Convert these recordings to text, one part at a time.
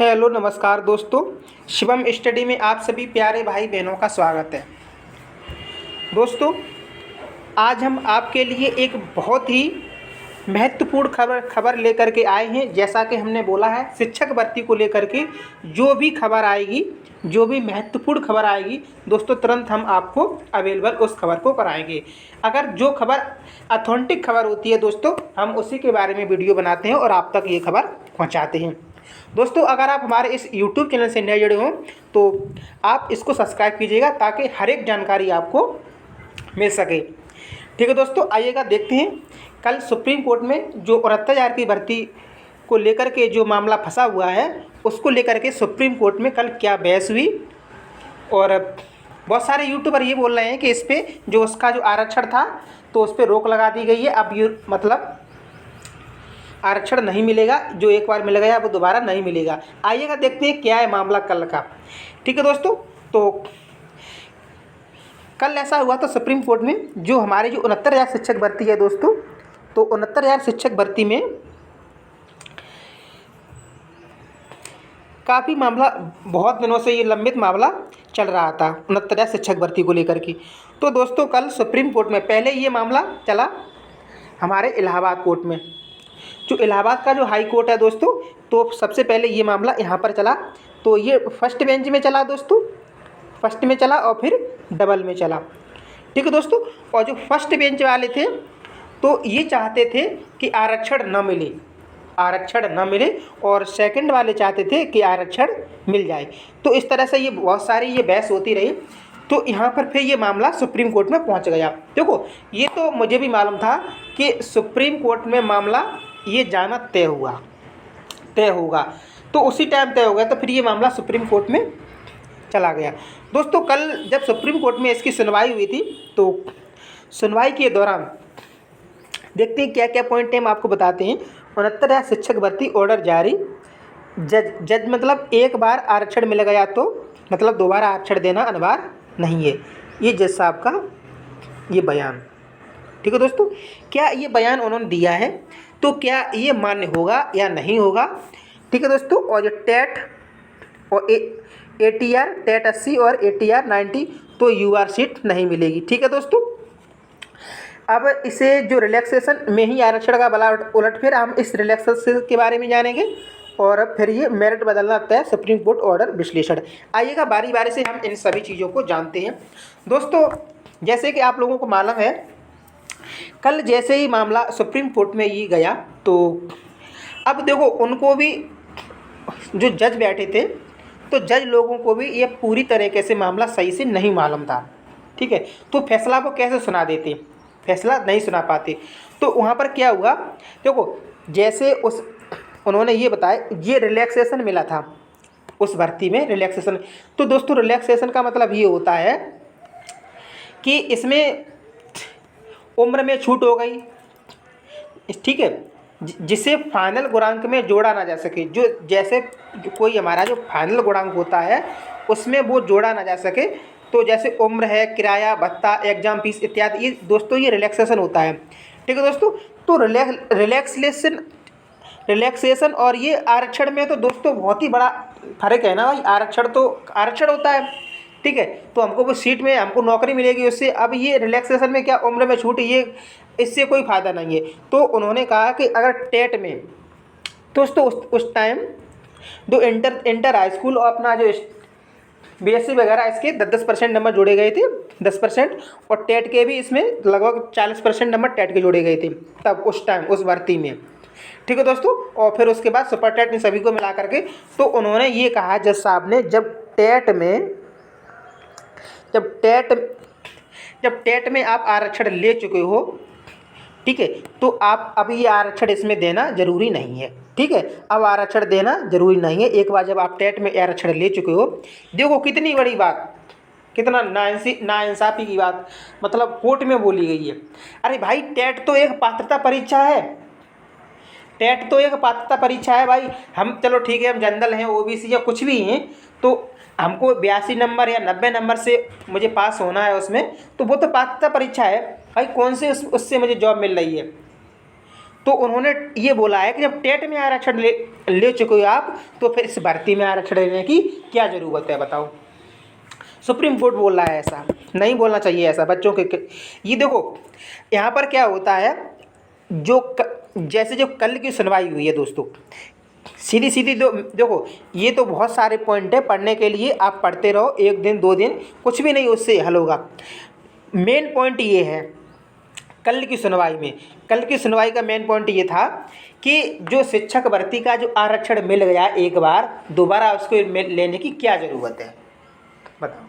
Hello नमस्कार दोस्तों, Shivam study में आप सभी प्यारे भाई बहनों का स्वागत है। दोस्तों, आज हम आपके लिए एक बहुत ही महत्वपूर्ण खबर लेकर के आए हैं। जैसा कि हमने बोला है, शिक्षक भर्ती को लेकर के जो भी खबर आएगी, जो भी महत्वपूर्ण खबर आएगी दोस्तों, तुरंत हम आपको अवेलेबल उस खबर को कराएंगे। अगर जो खबर ऑथेंटिक खबर होती है दोस्तों, हम उसी के बारे में वीडियो बनाते हैं और आप तक ये खबर पहुंचाते हैं। दोस्तों, अगर आप हमारे इस YouTube चैनल से नए जुड़े हों तो आप इसको सब्सक्राइब कीजिएगा ताकि हर एक जानकारी आपको मिल सके। ठीक है दोस्तों, आइएगा देखते हैं। कल सुप्रीम कोर्ट में जो 69,000 की भर्ती को लेकर के जो मामला फंसा हुआ है, उसको लेकर के सुप्रीम कोर्ट में कल क्या बहस हुई। और बहुत सारे यूट्यूबर ये बोल रहे हैं कि इस पर जो उसका जो आरक्षण था तो उस पर रोक लगा दी गई है। अब ये मतलब आरक्षण नहीं मिलेगा, जो एक बार मिल गया वो दोबारा नहीं मिलेगा। आइएगा देखते हैं क्या है मामला कल का। ठीक है दोस्तों, तो कल ऐसा हुआ तो सुप्रीम कोर्ट में जो हमारे जो 69,000 शिक्षक भर्ती है दोस्तों, तो 69,000 शिक्षक भर्ती में काफ़ी मामला, बहुत दिनों से ये लंबित मामला चल रहा था 69,000 शिक्षक भर्ती को लेकर के। तो दोस्तों, कल सुप्रीम कोर्ट में पहले ये मामला चला हमारे इलाहाबाद कोर्ट में। जो इलाहाबाद का जो हाई कोर्ट है दोस्तों, तो सबसे पहले ये मामला यहाँ पर चला। तो ये फर्स्ट बेंच में चला दोस्तों, फर्स्ट में चला और फिर डबल में चला। ठीक है दोस्तों, और जो फर्स्ट बेंच वाले थे तो ये चाहते थे कि आरक्षण न मिले, आरक्षण न मिले, और सेकंड वाले चाहते थे कि आरक्षण मिल जाए। तो इस तरह से ये बहुत सारी ये बहस होती रही। तो यहाँ पर फिर ये मामला सुप्रीम कोर्ट में पहुँच गया। देखो, ये तो मुझे भी मालूम था कि सुप्रीम कोर्ट में मामला ये जाना तय होगा, तो उसी टाइम तय हो गया। तो फिर ये मामला सुप्रीम कोर्ट में चला गया। दोस्तों, कल जब सुप्रीम कोर्ट में इसकी सुनवाई हुई थी तो सुनवाई के दौरान देखते हैं क्या क्या पॉइंट है, हम आपको बताते हैं। 69,000 शिक्षक भर्ती ऑर्डर जारी। जज मतलब एक बार आरक्षण मिल गया तो मतलब दोबारा आरक्षण देना अनिवार्य नहीं है, ये जज साहब का ये बयान। ठीक है दोस्तों, क्या ये बयान उन्होंने दिया है तो क्या ये मान्य होगा या नहीं होगा। ठीक है दोस्तों, और जो टेट और ATR टेट 80 और ATR 90 तो UR सीट नहीं मिलेगी। ठीक है दोस्तों, अब इसे जो रिलैक्सेशन में ही आरक्षण का बला उलटफेर, हम इस रिलैक्सेशन के बारे में जानेंगे। और फिर ये मेरिट बदलना तय, सुप्रीम कोर्ट ऑर्डर विश्लेषण। आइएगा बारी बारी से हम इन सभी चीज़ों को जानते हैं। दोस्तों, जैसे कि आप लोगों को मालूम है, कल जैसे ही मामला सुप्रीम कोर्ट में ये गया तो अब देखो, उनको भी जो जज बैठे थे तो जज लोगों को भी ये पूरी तरीके से मामला सही से नहीं मालूम था। ठीक है, तो फैसला वो कैसे सुना देते, फैसला नहीं सुना पाते। तो वहाँ पर क्या हुआ, देखो, जैसे उन्होंने ये बताया, ये रिलैक्सेशन मिला था उस भर्ती में, रिलैक्सेशन। तो दोस्तों, रिलैक्सेशन का मतलब ये होता है कि इसमें उम्र में छूट हो गई। ठीक है, जिसे फाइनल गुणांक में जोड़ा ना जा सके, जो जैसे कोई हमारा जो फाइनल गुणांक होता है उसमें वो जोड़ा ना जा सके। तो जैसे उम्र है, किराया भत्ता, एग्जाम फीस इत्यादि, ये दोस्तों ये रिलैक्सेशन होता है। ठीक है दोस्तों, तो रिलैक्सेशन और ये आरक्षण में तो दोस्तों बहुत ही बड़ा फर्क है ना भाई। आरक्षण तो आरक्षण होता है, ठीक है, तो हमको वो सीट में हमको नौकरी मिलेगी उससे। अब ये रिलैक्सेशन में क्या उम्र में छूट, ये इससे कोई फ़ायदा नहीं है। तो उन्होंने कहा कि अगर टेट में दोस्तों उस टाइम जो इंटर हाई स्कूल और अपना जो BSc वगैरह, इसके 10% नंबर जोड़े गए थे, 10%, और टेट के भी इसमें लगभग 40% नंबर टेट के जोड़े गए थे तब उस टाइम उस भर्ती में। ठीक है दोस्तों, और फिर उसके बाद सुपर टेट इन सभी को मिला करके तो उन्होंने ये कहा जज साहब ने, जब टेट में आप आरक्षण ले चुके हो, ठीक है, तो आप अभी ये आरक्षण इसमें देना जरूरी नहीं है। ठीक है, अब आरक्षण देना जरूरी नहीं है। एक बार जब आप टेट में आरक्षण ले चुके हो, देखो कितनी बड़ी बात, कितना नाइंसाफ़ी की बात मतलब कोर्ट में बोली गई है। अरे भाई, टेट तो एक पात्रता परीक्षा है, टेट तो एक पात्रता परीक्षा है भाई। हम चलो ठीक है, हम जनरल हैं, OBC या कुछ भी हैं, तो हमको 82 नंबर या 90 नंबर से मुझे पास होना है उसमें, तो वो तो पात्रता परीक्षा है भाई। कौन से उससे मुझे जॉब मिल रही है। तो उन्होंने ये बोला है कि जब टेट में आरक्षण ले चुके हो आप, तो फिर इस भर्ती में आरक्षण लेने की क्या ज़रूरत है, बताओ। सुप्रीम कोर्ट बोल रहा है ऐसा नहीं बोलना चाहिए, ऐसा बच्चों के ये देखो यहाँ पर क्या होता है, जैसे जो कल की सुनवाई हुई है दोस्तों, सीधी सीधी देखो ये तो बहुत सारे पॉइंट है पढ़ने के लिए, आप पढ़ते रहो, 1 दिन 2 दिन कुछ भी नहीं उससे हल होगा। मेन पॉइंट ये है कल की सुनवाई का मेन पॉइंट ये था कि जो शिक्षक भर्ती का जो आरक्षण मिल गया एक बार, दोबारा उसको लेने की क्या ज़रूरत है, बताओ।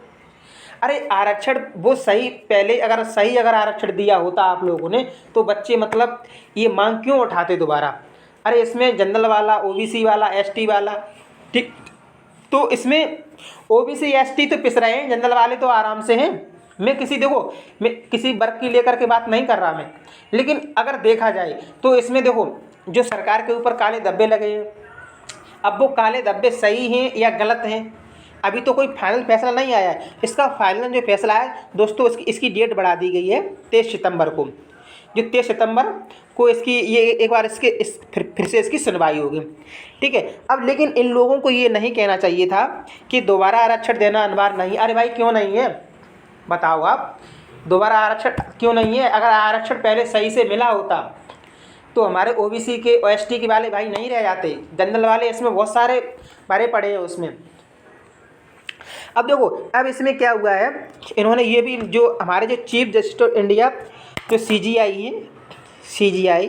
अरे आरक्षण वो सही, पहले अगर आरक्षण दिया होता आप लोगों ने, तो बच्चे मतलब ये मांग क्यों उठाते दोबारा। अरे इसमें जनरल वाला, ओबीसी वाला, एसटी वाला, ठीक, तो इसमें ओबीसी एसटी तो पिस रहे हैं, जनरल वाले तो आराम से हैं। मैं किसी वर्ग की लेकर के बात नहीं कर रहा मैं, लेकिन अगर देखा जाए तो इसमें देखो जो सरकार के ऊपर काले धब्बे लगे हैं, अब वो काले धब्बे सही हैं या गलत हैं, अभी तो कोई फाइनल फैसला नहीं आया है। इसका फाइनल जो फैसला है दोस्तों, इसकी डेट बढ़ा दी गई है 23 सितंबर को, जो 23 सितंबर को इसकी ये एक बार फिर से इसकी सुनवाई होगी, ठीक है। अब लेकिन इन लोगों को ये नहीं कहना चाहिए था कि दोबारा आरक्षण देना अनिवार्य नहीं। अरे भाई क्यों नहीं है, बताओ आप, दोबारा आरक्षण क्यों नहीं है। अगर आरक्षण पहले सही से मिला होता तो हमारे ओबीसी के और एसटी के वाले भाई नहीं रह जाते, जनरल वाले इसमें बहुत सारे भरे पड़े हैं उसमें। अब देखो अब इसमें क्या हुआ है, इन्होंने ये भी जो हमारे जो चीफ जस्टिस ऑफ इंडिया जो सीजीआई,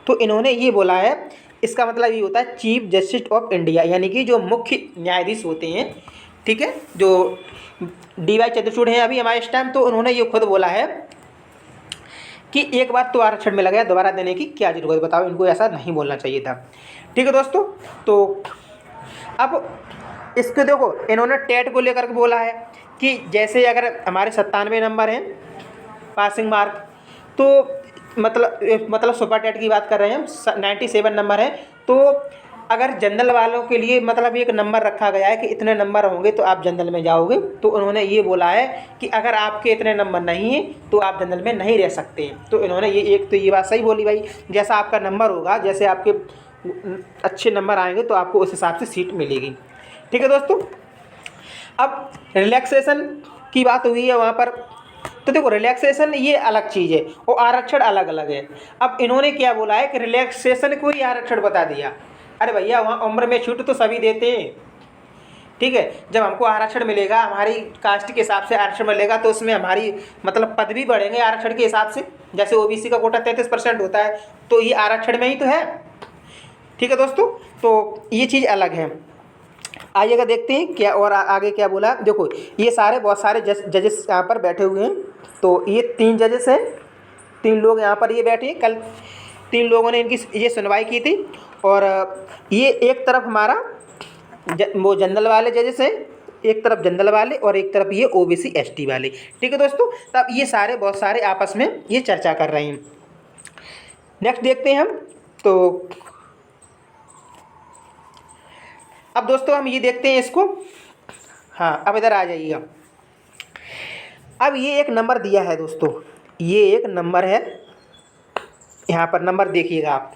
तो इन्होंने ये बोला है, इसका मतलब ये होता है चीफ जस्टिस ऑफ इंडिया, यानी कि जो मुख्य न्यायाधीश होते हैं, ठीक है, जो डीवाई चंद्रचूड़ हैं अभी हमारे इस टाइम, तो उन्होंने ये खुद बोला है कि एक बार तो आरक्षण मिल गया, दोबारा देने की क्या जरूरत, बताओ। इनको ऐसा नहीं बोलना चाहिए था, ठीक है दोस्तों। तो अब इसको देखो इन्होंने टेट को लेकर के बोला है कि जैसे अगर हमारे 97 नंबर हैं पासिंग मार्क, तो मतलब सुपर टेट की बात कर रहे हैं हम, 97 नंबर है, तो अगर जनरल वालों के लिए मतलब एक नंबर रखा गया है कि इतने नंबर होंगे तो आप जनरल में जाओगे, तो उन्होंने ये बोला है कि अगर आपके इतने नंबर नहीं हैं तो आप जनरल में नहीं रह सकते। तो इन्होंने ये बात सही बोली भाई, जैसा आपका नंबर होगा, जैसे आपके अच्छे नंबर आएंगे तो आपको उस हिसाब से सीट मिलेगी, ठीक है दोस्तों। अब रिलैक्सेशन की बात हुई है वहाँ पर, तो देखो रिलैक्सेशन ये अलग चीज़ है और आरक्षण अलग अलग है। अब इन्होंने क्या बोला है कि रिलैक्सेशन को ही आरक्षण बता दिया। अरे भैया वहाँ उम्र में छूट तो सभी देते हैं, ठीक है। जब हमको आरक्षण मिलेगा, हमारी कास्ट के हिसाब से आरक्षण मिलेगा, तो उसमें हमारी मतलब पद भी बढ़ेंगे आरक्षण के हिसाब से। जैसे ओबीसी का कोटा 33% होता है, तो ये आरक्षण में ही तो है, ठीक है दोस्तों। तो ये चीज़ अलग है। आइएगा देखते हैं क्या और आगे क्या बोला। देखो ये बहुत सारे जजेस यहाँ पर बैठे हुए हैं, तो ये 3 जजेस हैं, 3 लोग यहाँ पर ये बैठे हैं। कल 3 लोगों ने इनकी ये सुनवाई की थी, और ये एक तरफ हमारा वो जनरल वाले जजेस हैं, एक तरफ जनरल वाले और एक तरफ ये ओबीसी एसटी वाले, ठीक है दोस्तों। तब ये बहुत सारे आपस में ये चर्चा कर रहे हैं। नेक्स्ट देखते हैं हम। तो अब दोस्तों हम ये देखते हैं इसको, हाँ अब इधर आ जाइएगा। अब ये एक नंबर दिया है दोस्तों, ये एक नंबर है, यहाँ पर नंबर देखिएगा आप,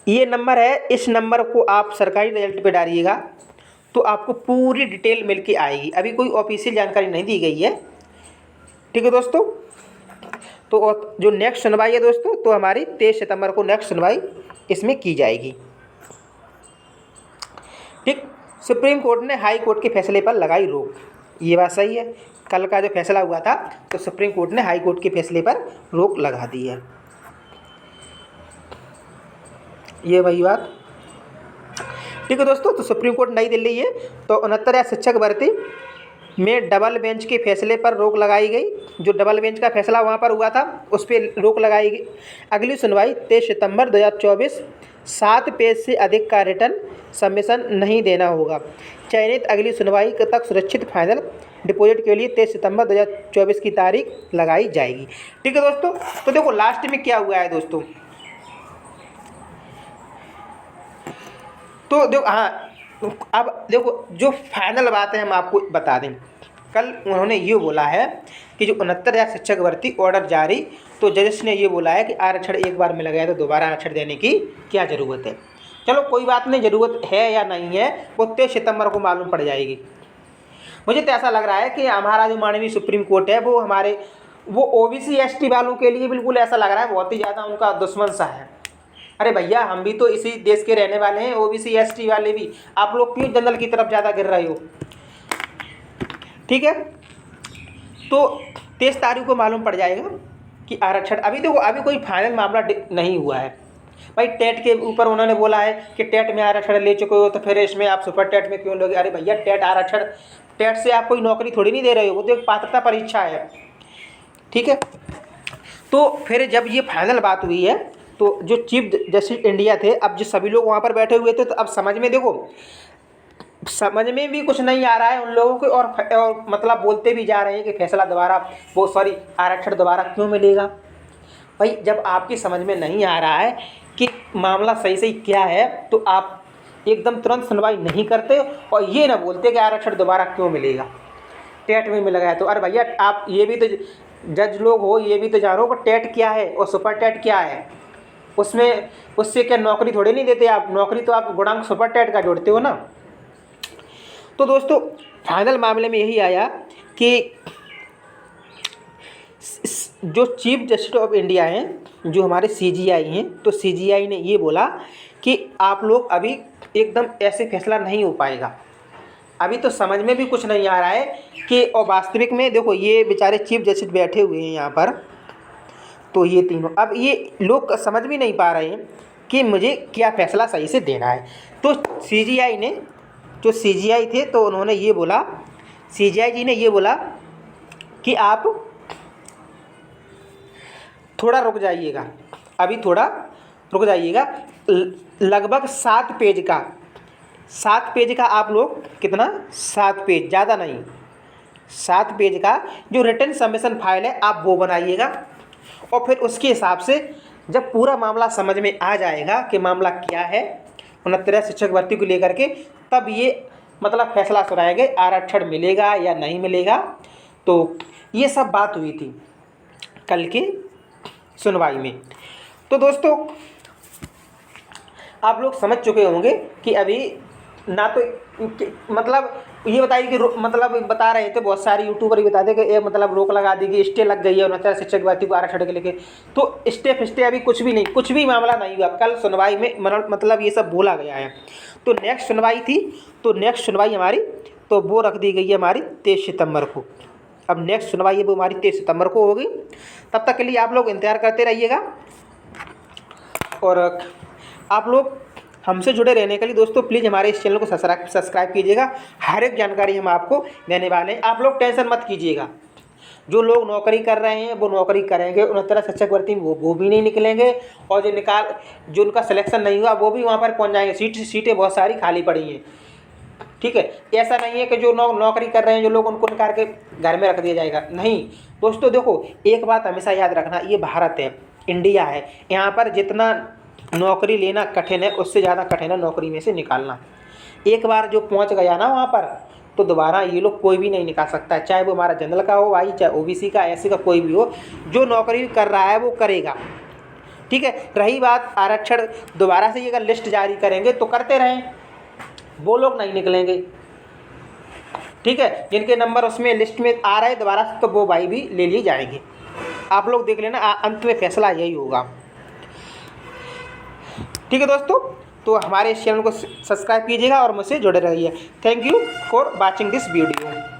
ये नंबर है। इस नंबर को आप सरकारी रिजल्ट पे डालिएगा तो आपको पूरी डिटेल मिल के आएगी। अभी कोई ऑफिशियल जानकारी नहीं दी गई है, ठीक है दोस्तों। तो जो नेक्स्ट सुनवाई है दोस्तों, तो हमारी 23 सितंबर को नेक्स्ट सुनवाई इसमें की जाएगी, ठीक। सुप्रीम कोर्ट ने हाई कोर्ट के फैसले पर लगाई रोक, ये बात सही है। कल का जो फैसला हुआ था, तो सुप्रीम कोर्ट ने हाई कोर्ट के फैसले पर रोक लगा दी है, ये वही बात, ठीक है दोस्तों। तो सुप्रीम कोर्ट नई दिल्ली है, तो 69 शिक्षक भर्ती में डबल बेंच के फैसले पर रोक लगाई गई। जो डबल बेंच का फैसला वहाँ पर हुआ था, उस पर रोक लगाई गई। अगली सुनवाई 23 सितंबर 2024। 7 पेज से अधिक का रिटर्न सबमिशन नहीं देना होगा। चयनित अगली सुनवाई तक सुरक्षित फाइनल डिपॉजिट के लिए 23 सितंबर 2024 की तारीख लगाई जाएगी, ठीक है दोस्तों। तो देखो लास्ट में क्या हुआ है दोस्तों, तो देखो हाँ, अब देखो जो फाइनल बात है हम आपको बता दें। कल उन्होंने ये बोला है कि जो 69,000 शिक्षक भर्ती ऑर्डर जारी, तो जजेस ने ये बोला है कि आरक्षण एक बार मिल गया तो दोबारा आरक्षण देने की क्या ज़रूरत है। चलो कोई बात नहीं, ज़रूरत है या नहीं है वो 23 सितंबर को मालूम पड़ जाएगी। मुझे तो ऐसा लग रहा है कि हमारा जो माननीय सुप्रीम कोर्ट है वो ओबीसी एसटी वालों के लिए बिल्कुल ऐसा लग रहा है बहुत ही ज़्यादा उनका दुश्मन सा है। अरे भैया, हम भी तो इसी देश के रहने वाले हैं, ओबीसी एसटी वाले भी। आप लोग क्यों जनरल की तरफ ज़्यादा गिर रहे हो? ठीक है, तो 23 तारीख को मालूम पड़ जाएगा कि आरक्षण। अभी देखो, अभी कोई फाइनल मामला नहीं हुआ है भाई। टेट के ऊपर उन्होंने बोला है कि टेट में आरक्षण ले चुके हो तो फिर इसमें आप सुपर टेट में क्यों लोगे? अरे भैया, टेट आरक्षण, टेट से आप कोई नौकरी थोड़ी नहीं दे रहे हो, वो तो एक पात्रता परीक्षा है। ठीक है, तो फिर जब ये फाइनल बात हुई है तो जो चीफ जस्टिस इंडिया थे, अब जो सभी लोग वहाँ पर बैठे हुए थे, तो अब समझ में, देखो समझ में भी कुछ नहीं आ रहा है उन लोगों को, और मतलब बोलते भी जा रहे हैं कि फैसला दोबारा, आरक्षण दोबारा क्यों मिलेगा। भाई, जब आपकी समझ में नहीं आ रहा है कि मामला सही सही क्या है, तो आप एकदम तुरंत सुनवाई नहीं करते और ये ना बोलते कि आरक्षण दोबारा क्यों मिलेगा, टेट में मिल गया तो। अरे भैया, आप ये भी तो जज लोग हो, ये भी तो जानो कि टेट क्या है और सुपर टेट क्या है। उससे क्या नौकरी थोड़ी नहीं देते आप? नौकरी तो आप गुणांक सुपर टेट का जोड़ते हो ना। तो दोस्तों, फाइनल मामले में यही आया कि जो चीफ जस्टिस ऑफ इंडिया हैं, जो हमारे सीजीआई हैं, तो सीजीआई ने ये बोला कि आप लोग अभी एकदम ऐसे फैसला नहीं हो पाएगा। अभी तो समझ में भी कुछ नहीं आ रहा है कि, और वास्तविक में देखो, ये बेचारे चीफ जस्टिस बैठे हुए हैं यहाँ पर, तो ये तीनों, अब ये लोग समझ भी नहीं पा रहे हैं कि मुझे क्या फ़ैसला सही से देना है। तो सीजीआई ने, जो सीजीआई थे, तो उन्होंने ये बोला, सीजीआई जी ने ये बोला कि आप थोड़ा रुक जाइएगा, अभी थोड़ा रुक जाइएगा। लगभग 7 पेज का आप लोग, कितना, 7 पेज, ज़्यादा नहीं, 7 पेज का जो रिटन सबमिशन फाइल है आप वो बनाइएगा। और फिर उसके हिसाब से जब पूरा मामला समझ में आ जाएगा कि मामला क्या है 69 शिक्षक भर्ती को लेकर के, तब ये मतलब फैसला सुनाएंगे आरक्षण मिलेगा या नहीं मिलेगा। तो ये सब बात हुई थी कल की सुनवाई में। तो दोस्तों, आप लोग समझ चुके होंगे कि अभी ना तो मतलब ये बताइए कि मतलब बता रहे थे बहुत सारे यूट्यूबर ही बताते कि ये मतलब रोक लगा दी गई, स्टे लग गई है 69 शिक्षक भर्ती को आरक्षण के लेके। तो स्टे अभी कुछ भी नहीं, कुछ भी मामला नहीं हुआ। कल सुनवाई में मतलब ये सब बोला गया है। तो नेक्स्ट सुनवाई थी, तो नेक्स्ट सुनवाई हमारी तो वो रख दी गई है हमारी 23 सितंबर को। अब नेक्स्ट सुनवाई है वो हमारी 23 सितंबर को होगी। तब तक के लिए आप लोग इंतज़ार करते रहिएगा और आप लोग हमसे जुड़े रहने के लिए दोस्तों प्लीज़ हमारे इस चैनल को सब्सक्राइब कीजिएगा। हर एक जानकारी हम आपको देने वाले हैं। आप लोग टेंशन मत कीजिएगा। जो लोग नौकरी कर रहे हैं वो नौकरी करेंगे, 69 शिक्षक भर्ती में वो भी नहीं निकलेंगे, और जो उनका सिलेक्शन नहीं हुआ वो भी वहाँ पर पहुँच जाएंगे। सीटें बहुत सारी खाली पड़ी हैं। ठीक है, ऐसा नहीं है कि जो नौकरी कर रहे हैं जो लोग उनको निकाल के घर में रख दिया जाएगा। नहीं दोस्तों, देखो एक बात हमेशा याद रखना, ये भारत है, इंडिया है, यहाँ पर जितना नौकरी लेना कठिन है उससे ज़्यादा कठिन है नौकरी में से निकालना। एक बार जो पहुँच गया ना वहाँ पर, तो दोबारा ये लोग कोई भी नहीं निकाल सकता है, चाहे वो हमारा जनरल का हो भाई, चाहे ओबीसी का, एससी का, कोई भी हो। जो नौकरी कर रहा है वो करेगा। ठीक है, रही बात आरक्षण, दोबारा से अगर लिस्ट जारी करेंगे तो करते रहें, वो लोग नहीं निकलेंगे। ठीक है, जिनके नंबर उसमें लिस्ट में आ रहे दोबारा से, तो वो भाई भी ले लिए जाएंगे। आप लोग देख लेना, अंत में फैसला यही होगा। ठीक है दोस्तों, तो हमारे इस चैनल को सब्सक्राइब कीजिएगा और मुझसे जुड़े रहिए। Thank you for watching this video.